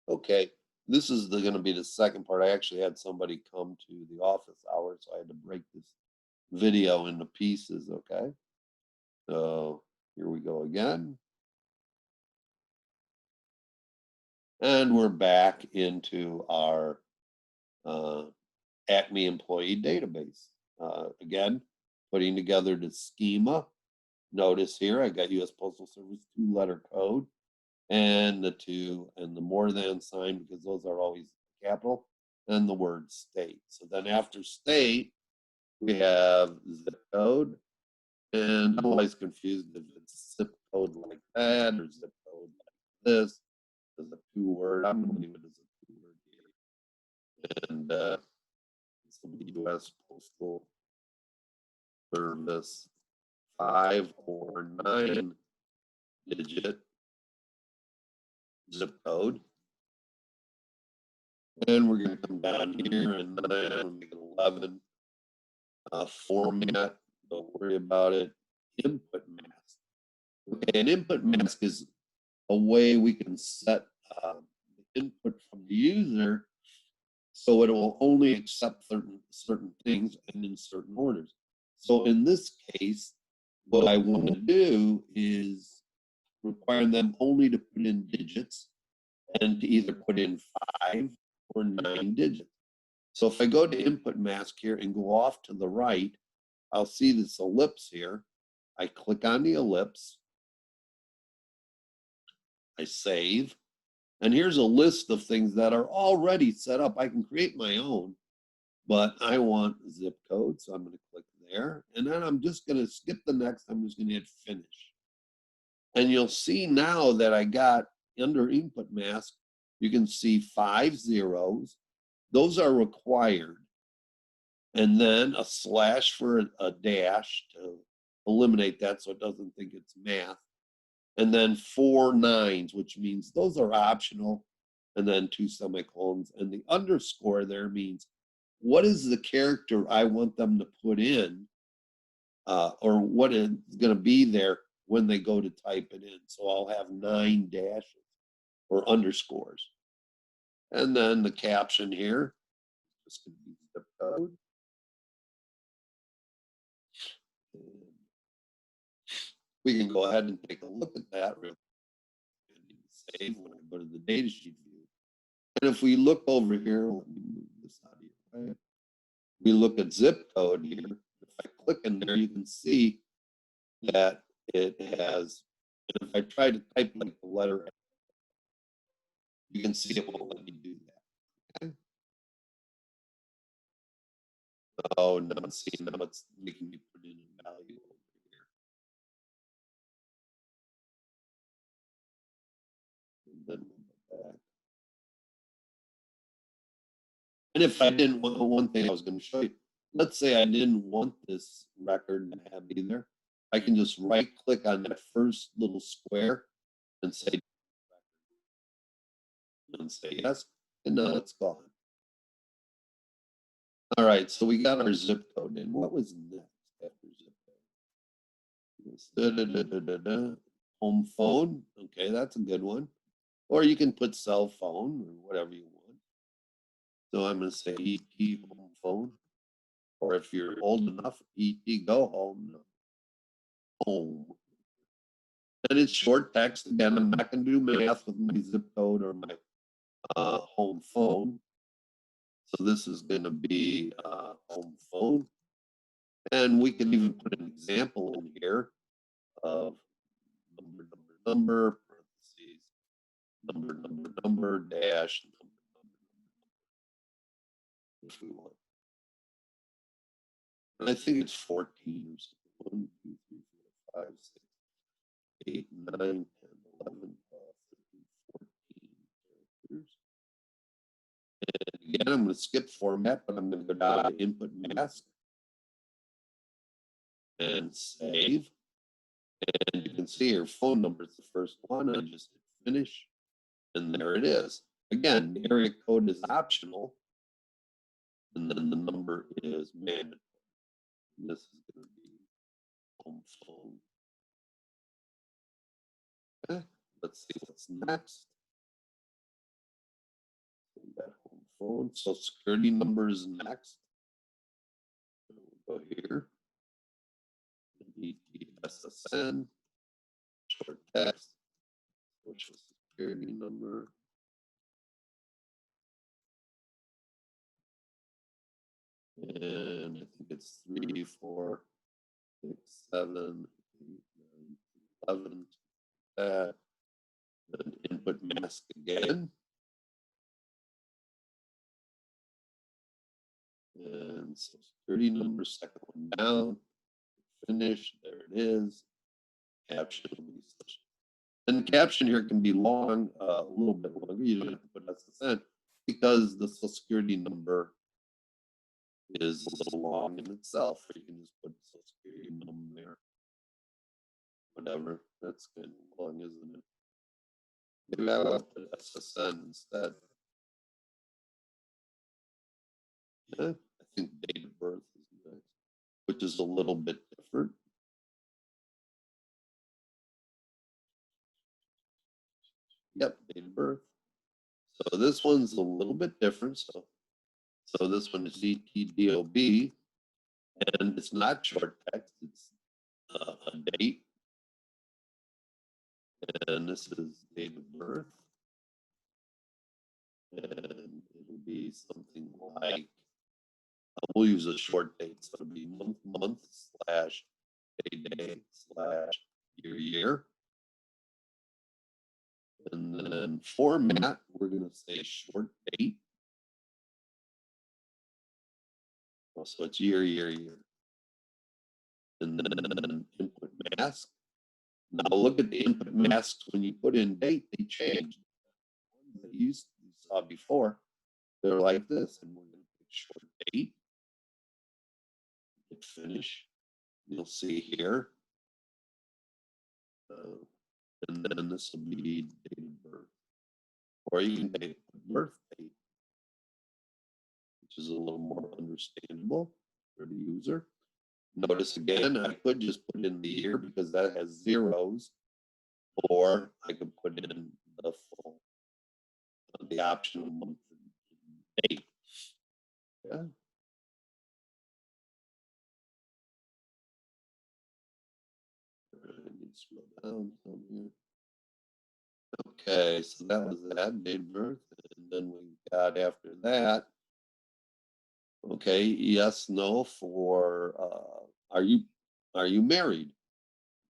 Okay, this is going to be the second part. I actually had somebody come to the office hours, so I had to break this video into pieces. Okay, so here we go again. And we're back into our uh, Acme employee database. Again, putting together the schema. Notice here, I got US Postal Service 2-letter code and the two and the more than sign because those are always capital and the word state. So then after state, we have zip code. And I'm always confused if it's zip code like that or zip code like this. As a 2-word. I'm going to leave it as a 2-word here. And it's the U.S. Postal Service 5 or 9-digit zip code. And we're going to come down here and make it 11. Format, don't worry about it. Input mask. Okay, an input mask is a way we can set input from the user so it will only accept certain things and in certain orders. So in this case, what I want to do is require them only to put in digits and to either put in 5 or 9 digits. So if I go to input mask here and go off to the right, I'll see this ellipse here. I click on the ellipse. I save. And here's a list of things that are already set up. I can create my own, but I want zip code. So I'm going to click there. And then I'm just going to skip the next. I'm just going to hit finish. And you'll see now that I got under input mask, you can see 5 zeros. Those are required. And then a slash for a dash to eliminate that so it doesn't think it's math. And then 4 nines, which means those are optional. And then 2 semicolons. And the underscore there means what is the character I want them to put in, or what is going to be there when they go to type it in. So I'll have 9 dashes or underscores. And then the caption here, this could be zip code. We can go ahead and take a look at that real quick. Save when I go to the data sheet view. And if we look over here, let me move this out of your way. We look at zip code here. If I click in there, you can see that it has, and if I try to type like the letter, you can see it won't let me do that. Okay. Oh, now see, now it's making me put in a value over here. And then we'll go back. And if I didn't want, one thing I was going to show you, let's say I didn't want this record to have either, I can just right click on that first little square and say yes, and now it's gone. All right, so we got our zip code in. What was next after zip code? Home phone. Okay, that's a good one. Or you can put cell phone or whatever you want. So I'm going to say ET home phone. Or if you're old enough, ET go home. Home. And it's short text. Again, I'm not going to do math with my zip code or my home phone. So this is going to be home phone. And we can even put an example in here of number, parentheses, number, dash, if we want. And I think it's 14 or something. 1, 2, 3, 4, 5, 6, 8, 9, 10, 11, 12, 13, 14 characters. And again, I'm going to skip format, but I'm going to go down to input mask and save. And you can see here, phone number is the first one. I just hit finish, and there it is. Again, the area code is optional, and then the number is mandatory. And this is going to be home phone. Okay, let's see what's next. phone. Social Security number is next. We'll go here. SSN, short text, Social Security number. And I think it's 3, 4, 6, 7, 8, 9, 11. That. And input mask again. And Social Security number, second one down. Finish. There it is. Caption will be such. And the caption here can be long, a little bit longer. You don't have to put SSN because the Social Security number is a little long in itself. Or you can just put Social Security number there. Whatever. That's kind of long, isn't it? Maybe I will put SSN instead. Yeah, I think date of birth is next, which is a little bit different. Yep, date of birth. So this one's a little bit different. So this one is DTDOB, and it's not short text, it's a date. And this is date of birth. And it'll be something like, we'll use a short date. So it'll be month slash day slash year. And then format, we're going to say short date. So it's year. And then input mask. Now look at the input masks when you put in date, they changed. The ones that you saw before, they're like this. And we're going to pick short date. Hit finish. You'll see here. And then this will be date of birth. Or you can take birth date, which is a little more understandable for the user. Notice again, I could just put in the year because that has zeros, or I could put in the full, the optional month and date. Yeah. I need to scroll down some here. Okay, so that was that, date of birth, and then we got after that. Okay, yes, no for are you married?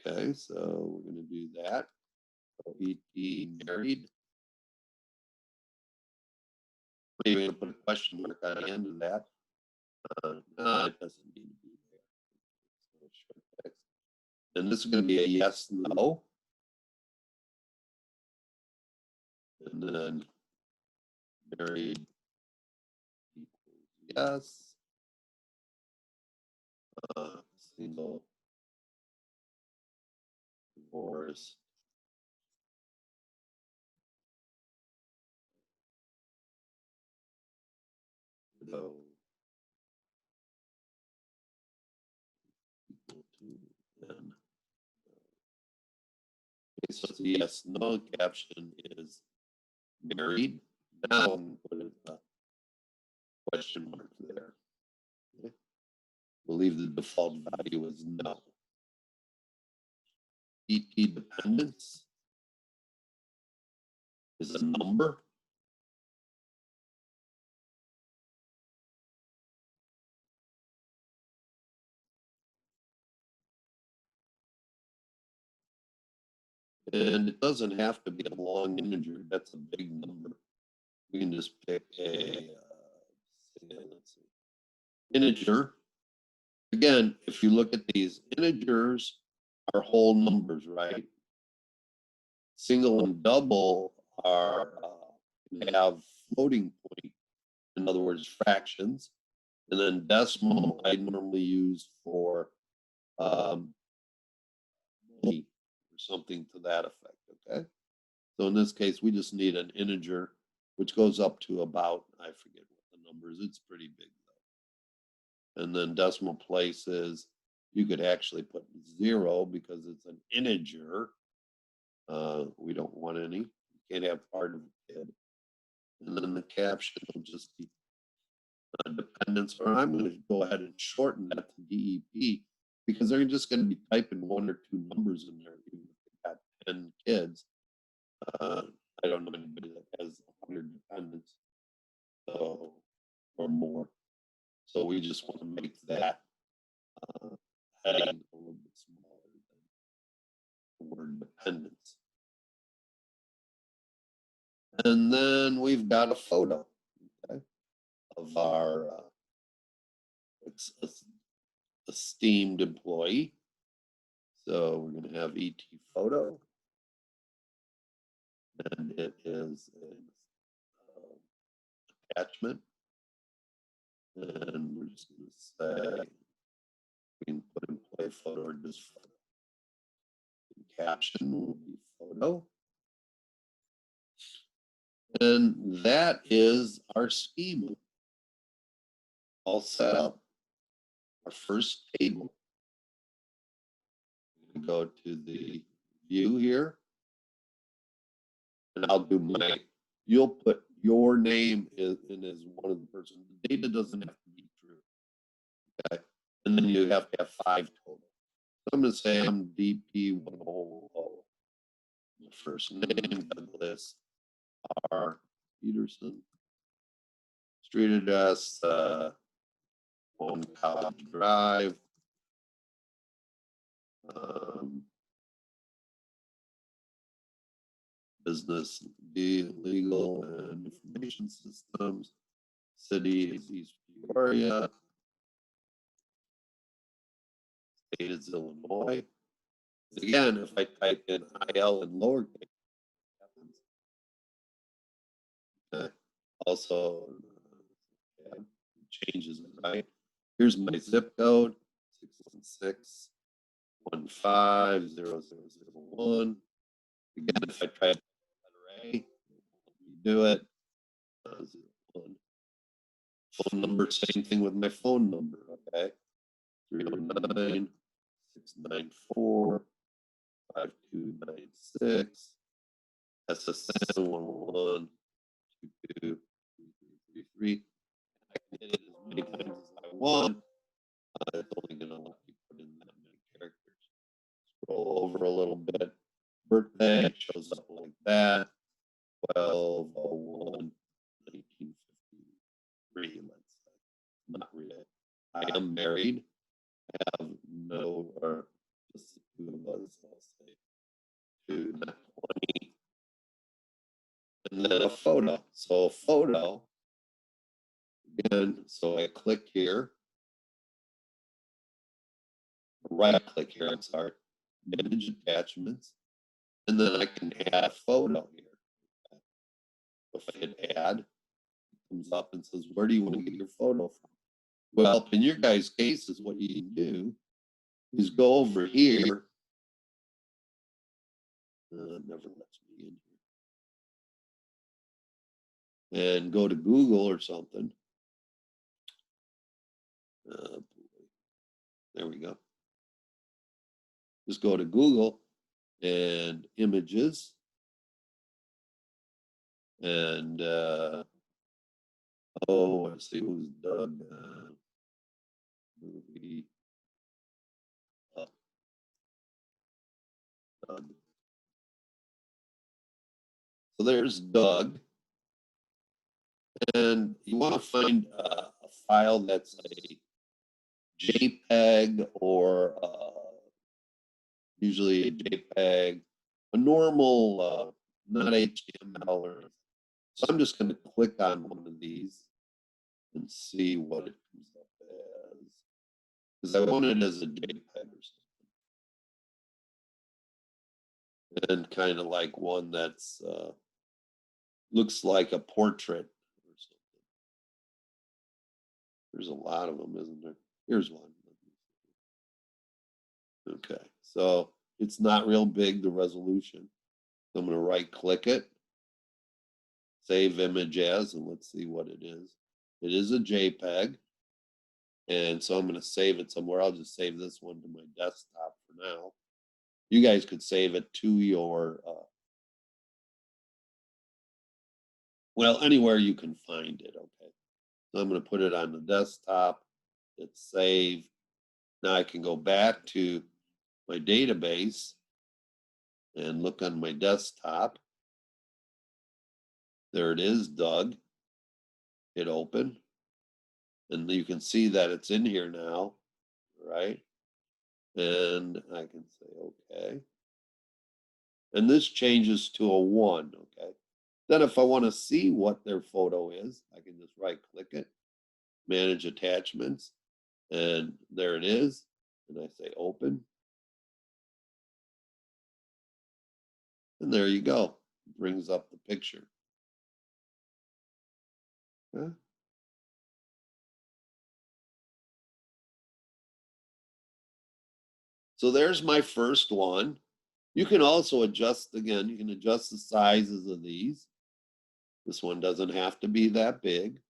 Okay, so we're going to do that. So ET married. Maybe we're going to put a question mark on the end of that. No, it doesn't need to be there. So short text. And this is going to be a yes, no. And then married equals yes. Single, divorce, widow, equal to N. Okay, so it's a yes, no. Caption is married. Now I'm put a question mark there. Okay. Believe the default value is no. ET dependence is a number. And it doesn't have to be a long integer. That's a big number. We can just pick a let's see, integer. Again, if you look at these, integers are whole numbers, right? Single and double are have floating point, in other words, fractions. And then decimal I normally use for money or something to that effect, okay? So in this case, we just need an integer, which goes up to about, I forget what the number is, it's pretty big though. And then decimal places, you could actually put 0 because it's an integer. We don't want any. You can't have part of a kid. And then the caption will just be dependents, or I'm going to go ahead and shorten that to DEP because they're just going to be typing 1 or 2 numbers in there. Even if they got 10 kids, I don't know anybody that has 100 dependents, so, or more. So we just want to make that heading a little bit smaller than the word dependents. And then we've got a photo, okay, of our esteemed employee. So we're going to have ET photo, and it is an attachment. And we're just going to say we can put employee photo or just photo. The caption will be photo. And that is our schema all set up. Our first table. I'm going to go to the view here. And I'll do my, you'll put your name in as one of the persons. The data doesn't have to be true. Okay. And then you have to have 5 total. So I'm going to say I'm DP100. First name, Douglas R. Peterson. Street address, 1 College Drive. Business B, legal and information systems. City is East Peoria. State is Illinois. Again, if I type in IL in lowercase, okay. Also, changes it, right? Here's my zip code, 616-15-0001. Again, if I try to letter A, do it. Phone number, same thing with my phone number, okay? 309-694-5296. SSN 111 2233. I can hit it as many times as I want. It's only going to let me put in that many characters. Scroll over a little bit. Birthday shows up like that. 12/01/1953. Let's say. Not really. I am married. I have no, or just the 2 of us. I'll say 2, not 20. And then a photo. So a photo. Again, so I click here. Right click here, I'm sorry. Manage attachments. And then I can add a photo here. If I hit add, it comes up and says, where do you want to get your photo from? Well, in your guys' cases, what you can do is go over here. It never lets me in here. And go to Google or something. There we go. Just go to Google and images. And, let's see, who's Doug? Movie. Doug. So there's Doug. And you want to find a file that's a JPEG or usually a JPEG, a normal, not HTML. So I'm just going to click on one of these and see what it comes up as. Because I want it as a JPEG or something. And kind of like one that's looks like a portrait or something. There's a lot of them, isn't there? Here's one. Okay, so it's not real big, the resolution. So I'm going to right click it, save image as, and let's see what it is. It is a JPEG. And so I'm going to save it somewhere. I'll just save this one to my desktop for now. You guys could save it to your Well, anywhere you can find it, okay. So I'm going to put it on the desktop, hit save. Now I can go back to my database and look on my desktop. There it is, Doug. Hit open. And you can see that it's in here now, right? And I can say, okay. And this changes to a 1, okay? Then if I want to see what their photo is, I can just right click it, manage attachments, and there it is. And I say open. And there you go. It brings up the picture. Huh? So there's my first one. You can also adjust, again, you can adjust the sizes of these. This one doesn't have to be that big.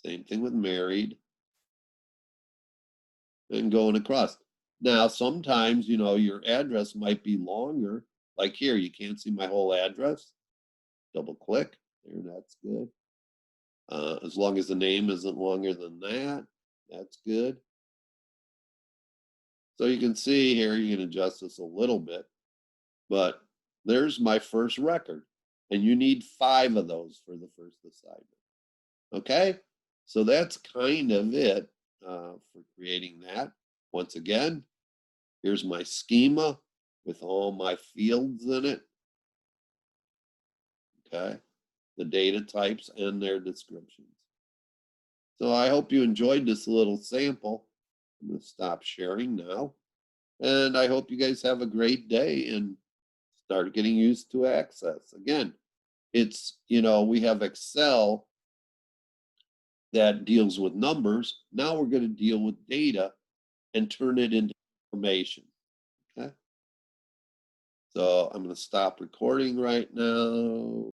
Same thing with married and going across. Now, sometimes, your address might be longer. Like here, you can't see my whole address. Double click. There, that's good. As long as the name isn't longer than that, that's good. So you can see here, you can adjust this a little bit, but there's my first record. And you need 5 of those for the first assignment. Okay, so that's kind of it for creating that. Once again, here's my schema with all my fields in it. Okay, the data types and their descriptions. So I hope you enjoyed this little sample. I'm going to stop sharing now. And I hope you guys have a great day and start getting used to Access. Again, it's, we have Excel that deals with numbers. Now we're going to deal with data and turn it into information. Okay. So I'm going to stop recording right now.